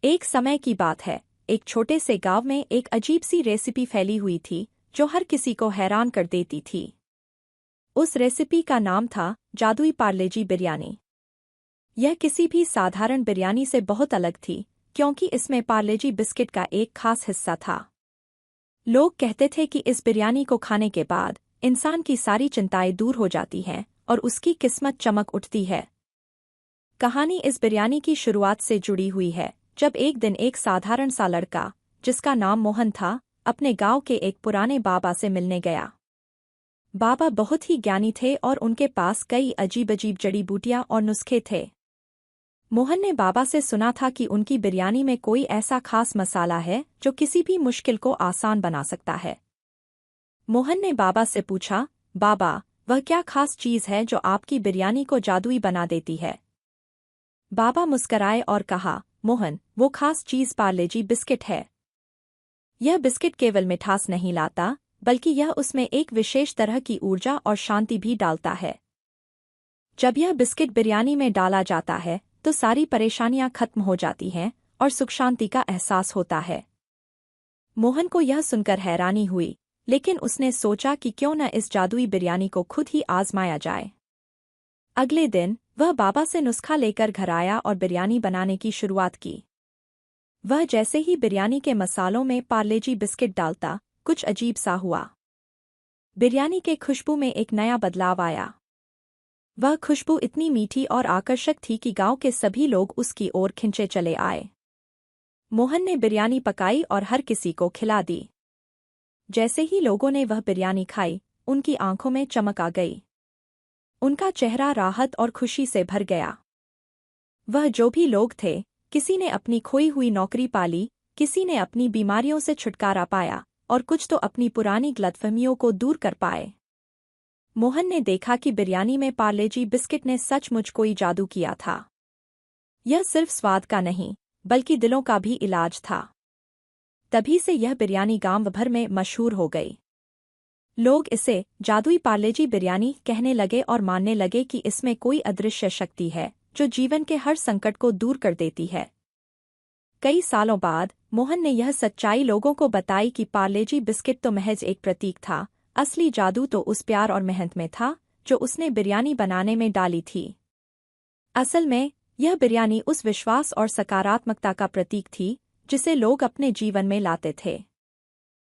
एक समय की बात है, एक छोटे से गांव में एक अजीब सी रेसिपी फैली हुई थी जो हर किसी को हैरान कर देती थी। उस रेसिपी का नाम था जादुई पार्लेजी बिरयानी। यह किसी भी साधारण बिरयानी से बहुत अलग थी क्योंकि इसमें पार्लेजी बिस्किट का एक खास हिस्सा था। लोग कहते थे कि इस बिरयानी को खाने के बाद इंसान की सारी चिंताएं दूर हो जाती हैं और उसकी किस्मत चमक उठती है। कहानी इस बिरयानी की शुरुआत से जुड़ी हुई है, जब एक दिन एक साधारण सा लड़का, जिसका नाम मोहन था, अपने गांव के एक पुराने बाबा से मिलने गया। बाबा बहुत ही ज्ञानी थे और उनके पास कई अजीब अजीब जड़ी बूटियां और नुस्खे थे। मोहन ने बाबा से सुना था कि उनकी बिरयानी में कोई ऐसा खास मसाला है जो किसी भी मुश्किल को आसान बना सकता है। मोहन ने बाबा से पूछा, बाबा, वह क्या खास चीज़ है जो आपकी बिरयानी को जादुई बना देती है? बाबा मुस्कराए और कहा, मोहन, वो खास चीज़ पार्लेजी बिस्किट है। यह बिस्किट केवल मिठास नहीं लाता, बल्कि यह उसमें एक विशेष तरह की ऊर्जा और शांति भी डालता है। जब यह बिस्किट बिरयानी में डाला जाता है तो सारी परेशानियां खत्म हो जाती हैं और सुख शांति का एहसास होता है। मोहन को यह सुनकर हैरानी हुई, लेकिन उसने सोचा कि क्यों न इस जादुई बिरयानी को खुद ही आजमाया जाए। अगले दिन वह बाबा से नुस्खा लेकर घर आया और बिरयानी बनाने की शुरुआत की। वह जैसे ही बिरयानी के मसालों में पार्लेजी बिस्किट डालता, कुछ अजीब सा हुआ। बिरयानी के खुशबू में एक नया बदलाव आया। वह खुशबू इतनी मीठी और आकर्षक थी कि गांव के सभी लोग उसकी ओर खिंचे चले आए। मोहन ने बिरयानी पकाई और हर किसी को खिला दी। जैसे ही लोगों ने वह बिरयानी खाई, उनकी आंखों में चमक आ गई। उनका चेहरा राहत और खुशी से भर गया। वह जो भी लोग थे, किसी ने अपनी खोई हुई नौकरी पाली, किसी ने अपनी बीमारियों से छुटकारा पाया और कुछ तो अपनी पुरानी गलतफहमियों को दूर कर पाए। मोहन ने देखा कि बिरयानी में पार्लेजी बिस्किट ने सचमुच कोई जादू किया था। यह सिर्फ स्वाद का नहीं, बल्कि दिलों का भी इलाज था। तभी से यह बिरयानी गांव भर में मशहूर हो गई। लोग इसे जादुई पार्लेजी बिरयानी कहने लगे और मानने लगे कि इसमें कोई अदृश्य शक्ति है जो जीवन के हर संकट को दूर कर देती है। कई सालों बाद मोहन ने यह सच्चाई लोगों को बताई कि पार्लेजी बिस्किट तो महज एक प्रतीक था, असली जादू तो उस प्यार और मेहनत में था जो उसने बिरयानी बनाने में डाली थी। असल में यह बिरयानी उस विश्वास और सकारात्मकता का प्रतीक थी जिसे लोग अपने जीवन में लाते थे।